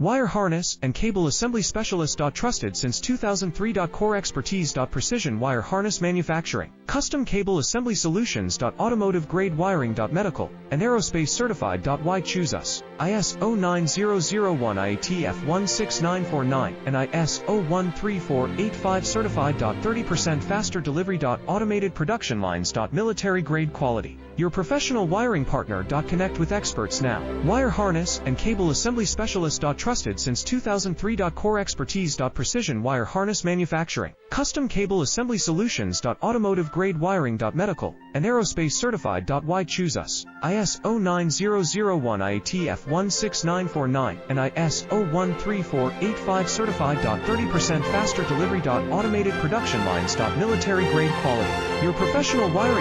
Wire harness and cable assembly specialist. Trusted since 2003. Core expertise. Precision wire harness manufacturing. Custom cable assembly solutions. Automotive grade wiring. Medical and aerospace certified. Why choose us? IS-09001 IATF 16949 and IS-013485 certified. 30% faster delivery. Automated production lines. Military grade quality. Your professional wiring partner. Connect with experts now. Wire harness and cable assembly specialist. Trusted since 2003. Core expertise. Precision wire harness manufacturing. Custom cable assembly solutions. Automotive grade wiring. Medical and aerospace certified. Why choose us? IS-09001 IATF 16949 and IS-013485 certified. 30% faster delivery. Automated production lines. Military grade quality. Your professional wiring